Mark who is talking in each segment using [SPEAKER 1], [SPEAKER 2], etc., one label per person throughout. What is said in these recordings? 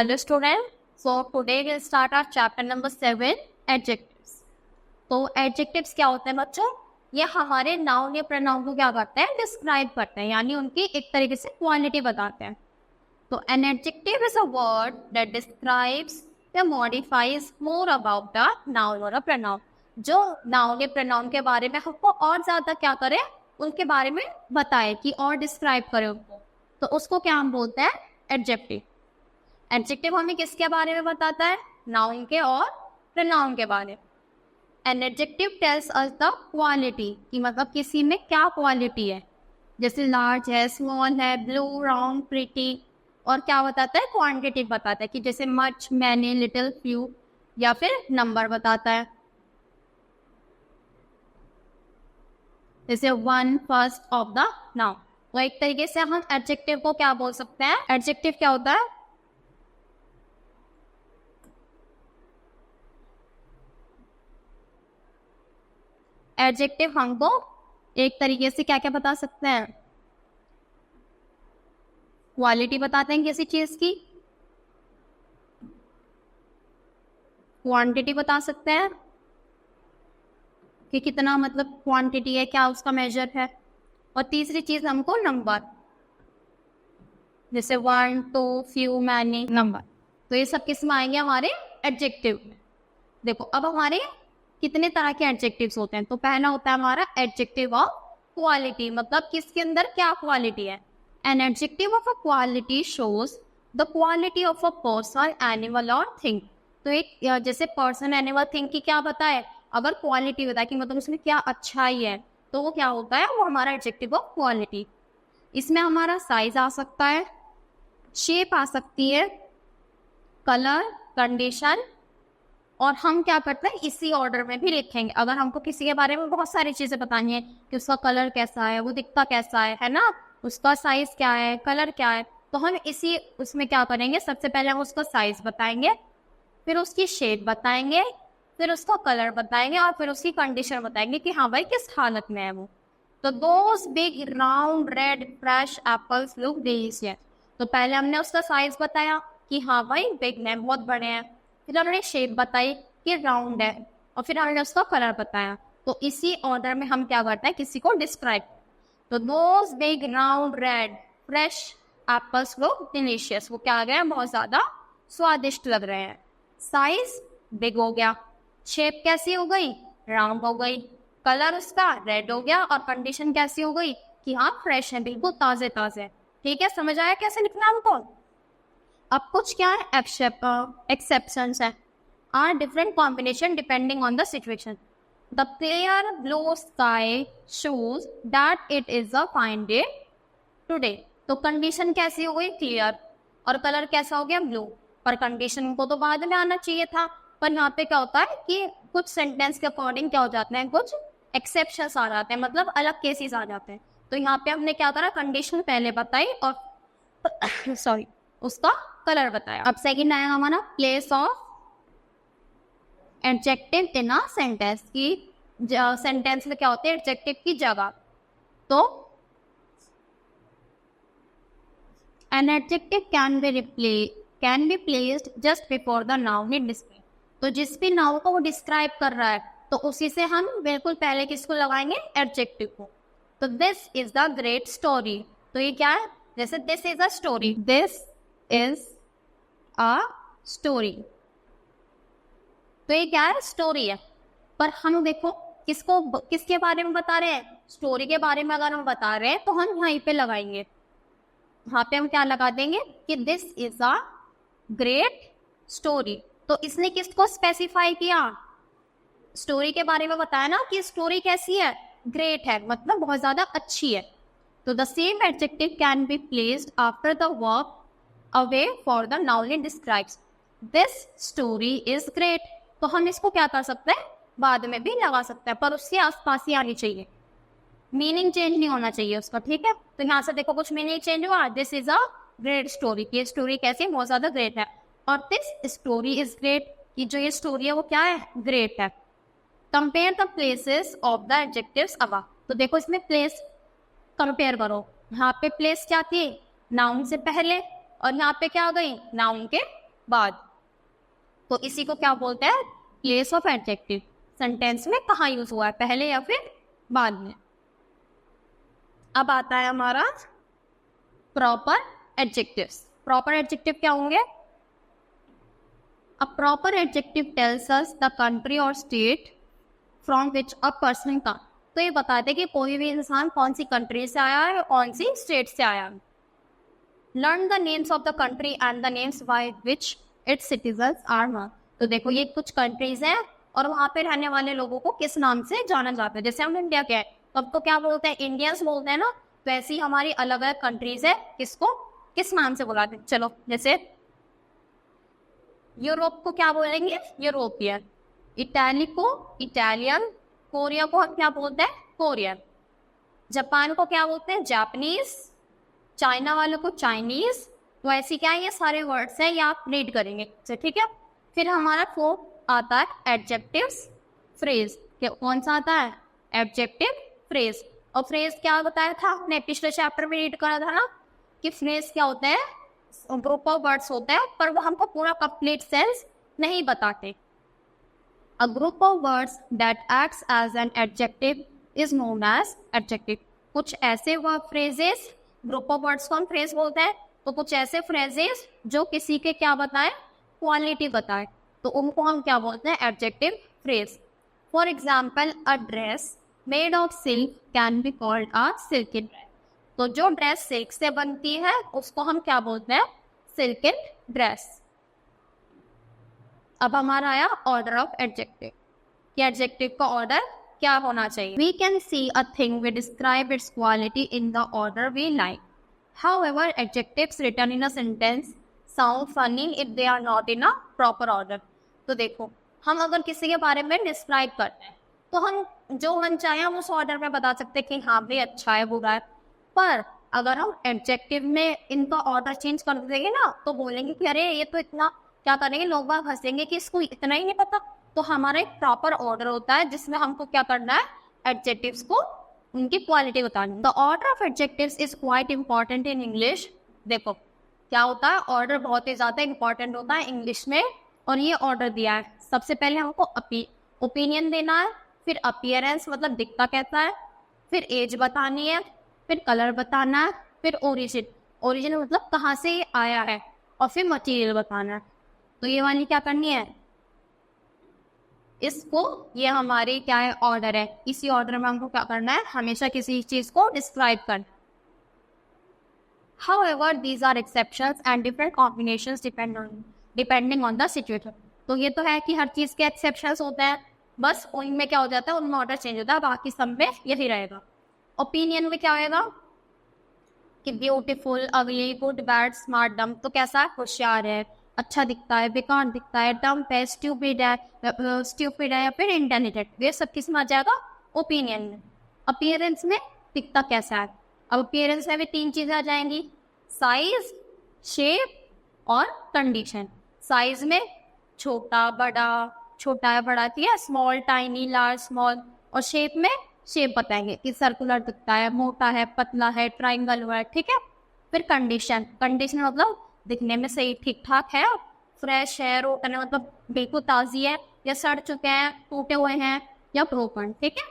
[SPEAKER 1] Hello student. So today we'll start our chapter number 7 adjectives. तो adjectives क्या होते हैं बच्चों? ये हमारे नाउन या प्रोनाउन को क्या करते हैं? डिस्क्राइब करते हैं, यानी उनकी एक तरीके से क्वालिटी बताते हैं. तो an adjective is a word that describes या modifies more about the noun or a pronoun. जो नाउन या प्रोनाउन के बारे में हमको और ज्यादा क्या करे, उनके बारे में बताए कि और डिस्क्राइब करे उनको, तो उसको क्या हम बोलते हैं? एडजेक्टिव. एडजेक्टिव हमें किसके बारे में बताता है? नाउन के और प्रोनाउन के बारे में. An adjective tells us the quality, कि मतलब किसी में क्या क्वालिटी है. जैसे लार्ज है, स्मॉल है, ब्लू, राउंड, प्रिटी. और क्या बताता है? क्वांटिटी बताता है, कि जैसे मच, मैनी, लिटिल, फ्यू, या फिर नंबर बताता है. जैसे one first of the noun. तो एक तरीके से हम एडजेक्टिव को क्या बोल सकते हैं? एडजेक्टिव क्या होता है? एडजेक्टिव हमको एक तरीके से क्या क्या बता सकते हैं? क्वालिटी बताते हैं किसी चीज की, क्वांटिटी बता सकते हैं कि कितना मतलब क्वांटिटी है, क्या उसका मेजर है, और तीसरी चीज हमको नंबर, जैसे one, two, few, many, number. तो ये सब किस में आएंगे? हमारे एडजेक्टिव में. देखो अब हमारे कितने तरह के एडजेक्टिव्स होते हैं. तो पहला होता है हमारा एडजेक्टिव ऑफ क्वालिटी, मतलब किसके अंदर क्या क्वालिटी है. An adjective of a quality shows the quality of a person, animal और थिंग. तो एक जैसे पर्सन, एनिमल, थिंग की क्या बताए, अगर क्वालिटी बताए कि मतलब उसमें क्या अच्छाई है, तो वो क्या होता है? वो हमारा एडजेक्टिव ऑफ क्वालिटी. इसमें हमारा साइज आ सकता है, शेप आ सकती है, कलर, कंडीशन, और हम क्या करते हैं इसी ऑर्डर में भी लिखेंगे. अगर हमको किसी के बारे में बहुत सारी चीजें बतानी है कि उसका कलर कैसा है, वो दिखता कैसा है ना, उसका साइज क्या है, कलर क्या है, तो हम इसी उसमें क्या करेंगे? सबसे पहले हम उसका साइज बताएंगे, फिर उसकी शेप बताएंगे, फिर उसका कलर बताएंगे, और फिर उसकी कंडीशन बताएंगे कि हाँ भाई किस हालत में है वो. तो those big round red fresh apples look delicious. तो पहले हमने उसका साइज बताया कि हाँ भाई बिग है, बहुत बड़े हैं. फिर हमने शेप बताई कि राउंड है, और फिर हमने उसका कलर बताया. तो इसी ऑर्डर में हम क्या करते हैं? किसी को डिस्क्राइब. तो those big round red fresh apples look delicious. वो क्या आ गया? बहुत ज्यादा स्वादिष्ट लग रहे हैं. साइज बिग हो गया, शेप कैसी हो गई? राउंड हो गई, कलर उसका रेड हो गया, और कंडीशन कैसी हो गई? कि हाँ फ्रेश है, बिल्कुल ताजे ताजे. ठीक है, समझ आया कैसे लिखना हमको? अब कुछ क्या है? एक्सेप्शंस है. Are different combination depending on the situation. The clear blue sky shows that it is a fine day today. तो कंडीशन कैसी हो गई? क्लियर, और कलर कैसा हो गया? ब्लू. पर कंडीशन को तो बाद में आना चाहिए था. पर यहाँ पे क्या होता है कि कुछ सेंटेंस के अकॉर्डिंग क्या हो जाते हैं, कुछ एक्सेप्शंस आ जाते हैं, मतलब अलग केसेस आ जाते हैं. तो यहाँ पे हमने क्या करा? कंडीशन पहले बताई और सॉरी उसका कलर बताया. अब सेकंड आएगा हमारा place of adjective in a sentence. की सेंटेंस में क्या होते हैं? एडजेक्टिव की जगह. तो an adjective can be placed just before the noun it describe. तो जिस भी नाउन को वो डिस्क्राइब कर रहा है, तो उसी से हम बिल्कुल पहले किसको लगाएंगे? एडजेक्टिव को. तो this is the great story. तो ये क्या है? जैसे this is a story, this is a story. तो ये क्या है? स्टोरी है. पर हम देखो किसके बारे में बता रहे हैं? स्टोरी के बारे में अगर हम बता रहे हैं तो हम यहीं पे लगाएंगे. यहाँ पे हम क्या लगा देंगे कि this is a great story. तो इसने किसको स्पेसिफाई किया? स्टोरी के बारे में बताया ना कि स्टोरी कैसी है? ग्रेट है, मतलब बहुत ज्यादा अच्छी है. तो the same adjective can be placed after the verb away for the noun it describes. This story is great. तो हम इसको क्या कर सकते हैं? बाद में भी लगा सकते हैं, पर उसके आसपास ही आनी चाहिए, मीनिंग चेंज नहीं होना चाहिए उसका. ठीक है, तो यहाँ से देखो कुछ मीनिंग चेंज हुआ. This is a great story, ये स्टोरी कैसी है? बहुत ज्यादा ग्रेट है. और दिस स्टोरी इज ग्रेट, कि जो ये स्टोरी है वो क्या है? ग्रेट है. Compare the places of the adjectives above. तो देखो इसमें प्लेस कंपेयर करो. यहाँ पे प्लेस क्या थी? नाउन से पहले, और यहाँ पे क्या हो गई? नाउन के बाद। तो इसी को क्या बोलते हैं, प्लेस ऑफ एडजेक्टिव। सेंटेंस में कहाँ यूज हुआ है, पहले या फिर बाद में। अब आता है हमारा प्रॉपर एडजेक्टिव्स। प्रॉपर एडजेक्टिव क्या होंगे? A proper adjective tells us the country or state from which a person comes। तो ये बताते हैं कि कोई भी इंसान कौन सी कंट्री से आया है, कौन सी स्टेट से आया है। Learn the names of the country and the names by which its citizens are known। तो देखो ये कुछ कंट्रीज हैं और वहाँ पे रहने वाले लोगों को किस नाम से जाना जाता है। जैसे हम इंडिया के हैं तो अब तो क्या बोलते हैं, इंडियंस बोलते हैं ना। तो ऐसी ही हमारी अलग अलग कंट्रीज है, किसको किस नाम से बुलाते हैं। चलो जैसे यूरोप को क्या बोलेंगे, यूरोपियन। इटाली को इटालियन। कोरिया को हम क्या बोलते हैं, कोरियन। जापान को क्या बोलते हैं, जापानीज। चाइना वालों को चाइनीज। तो ऐसी क्या है, ये सारे वर्ड्स हैं, ये आप रीड करेंगे, ठीक है। फिर हमारा फोर्थ आता है एडजेक्टिव्स फ्रेज। कौन सा आता है, एडजेक्टिव फ्रेज। और फ्रेज क्या बताया था आपने, पिछले चैप्टर में रीड करा था ना, कि फ्रेज क्या होता है, ग्रुप ऑफ वर्ड्स होता है, पर वो हमको पूरा कंप्लीट सेंस नहीं बताते। A group of words that acts as an adjective is known as adjective. कुछ ऐसे word phrases, group of words को हम फ्रेज बोलते हैं, तो कुछ ऐसे फ्रेजेस जो किसी के क्या बताएं, क्वालिटी बताएं, तो उनको हम क्या बोलते हैं, adjective phrase. For example a dress made of silk can be called a silky dress. तो जो ड्रेस सिल्क से बनती है उसको हम क्या बोलते हैं, सिल्की ड्रेस। अब हमारा आया ऑर्डर ऑफ एडजेक्टिव, कि एडजेक्टिव का ऑर्डर क्या होना चाहिए। We can see a thing, we describe its quality in the order we like. However adjectives written in a sentence sound funny if they are not in a proper order. तो देखो हम अगर किसी के बारे में डिस्क्राइब करते हैं तो हम जो मन चाहे हम उस ऑर्डर में बता सकते हैं कि हाँ भाई अच्छा है बुरा है। पर अगर हम एडजेक्टिव में इनका ऑर्डर चेंज कर देंगे ना तो बोलेंगे कि अरे ये तो इतना, क्या करेंगे, लोग बाग हंसेंगे कि इसको इतना ही नहीं पता। तो हमारा एक प्रॉपर ऑर्डर होता है जिसमें हमको क्या करना है, एडजेक्टिव्स को उनकी क्वालिटी बतानी। The order of adjectives is quite important in English. देखो क्या होता है, ऑर्डर बहुत ही ज्यादा इंपॉर्टेंट होता है इंग्लिश में। और ये ऑर्डर दिया है, सबसे पहले हमको ओपिनियन देना है, फिर अपीयरेंस मतलब दिखता कैसा है, फिर एज बतानी है, फिर कलर बताना है, फिर ओरिजिन, ओरिजिन मतलब कहाँ से ये आया है, और फिर मटेरियल बताना है। तो ये वाली क्या करनी है, इसको, ये हमारी क्या है, ऑर्डर है। इसी ऑर्डर में हमको क्या करना है, हमेशा किसी चीज को डिस्क्राइब करना। However, these are exceptions and different combinations depending on the situation। तो ये तो है कि हर चीज के एक्सेप्शंस होते हैं, बस उनमें क्या हो जाता है, उनमें ऑर्डर चेंज होता है, बाकी सब में यही रहेगा। ओपिनियन में क्या होगा कि ब्यूटीफुल, अगली, गुड, बैड, स्मार्ट, डम। तो कैसा है, होशियार है, अच्छा दिखता है, बेकार दिखता है, डम है, स्टूपिड है या फिर इंटेलिजेंट। ये सब किस में आ जाएगा, ओपिनियन में। अपीयरेंस में दिखता कैसा है, अब अपीयरेंस में भी तीन चीजें आ जाएंगी, साइज, शेप और कंडीशन। साइज में छोटा बड़ा, छोटा या बड़ा, ठीक है, स्मॉल टाइनी लार्ज स्मॉल। और शेप में शेप बताएंगे कि सर्कुलर दिखता है, मोटा है, पतला है, ट्राइंगल हुआ है, ठीक है। फिर कंडीशन, कंडीशन मतलब दिखने में सही ठीक ठाक है, फ्रेश है, रोटन है मतलब बिल्कुल ताज़ी है, या सड़ चुके हैं, टूटे हुए हैं, या ब्रोकन, ठीक है।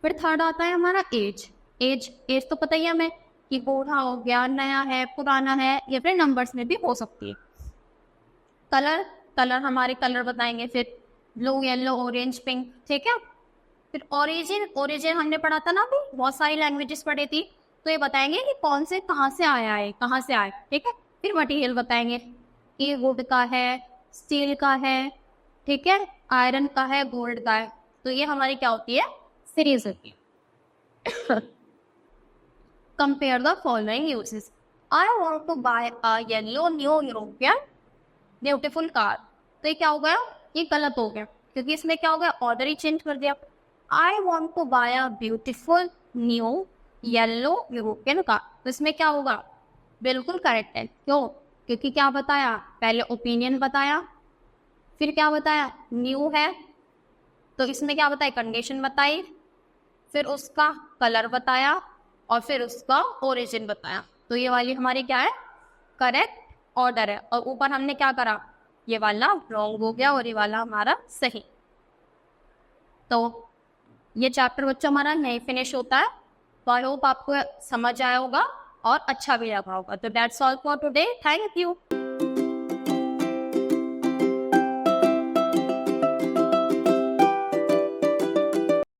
[SPEAKER 1] फिर थर्ड आता है हमारा एज। एज तो पता ही है हमें कि बूढ़ा हो गया, नया है, पुराना है, या फिर नंबर्स में भी हो सकती है। कलर हमारे कलर बताएंगे, फिर ब्लू, येलो, ऑरेंज, पिंक, ठीक है। फिर ओरिजिन हमने पढ़ा था ना, अभी बहुत सारी लैंग्वेजेस पढ़ी थी, तो ये बताएंगे कि कौन से कहाँ से आया है, कहाँ से आए, ठीक है। फिर मटेरियल बताएंगे कि वुड का है, स्टील का है, ठीक है, आयरन का है, गोल्ड का है। तो ये हमारी क्या होती है, सीरीज होती है। Compare the following uses. I want to buy a yellow new European beautiful car. तो ये क्या हो गया, ये गलत हो गया, क्योंकि इसमें क्या हो गया, ऑर्डर ही चेंज कर दिया। I want to buy a beautiful new yellow European car, तो इसमें क्या होगा, बिल्कुल करेक्ट है। क्यों, क्योंकि क्या बताया, पहले ओपिनियन बताया, फिर क्या बताया, न्यू है, तो इसमें क्या बताया, कंडीशन बताई, फिर उसका कलर बताया, और फिर उसका ओरिजिन बताया। तो ये वाली हमारी क्या है, करेक्ट ऑर्डर है। और ऊपर हमने क्या करा, ये वाला रॉन्ग हो गया और ये वाला हमारा सही। तो ये चैप्टर बच्चों हमारा यहीं फिनिश होता है। तो आई होप आपको समझ आया होगा और अच्छा भी लगा होगा। तो that's all for today, thank you.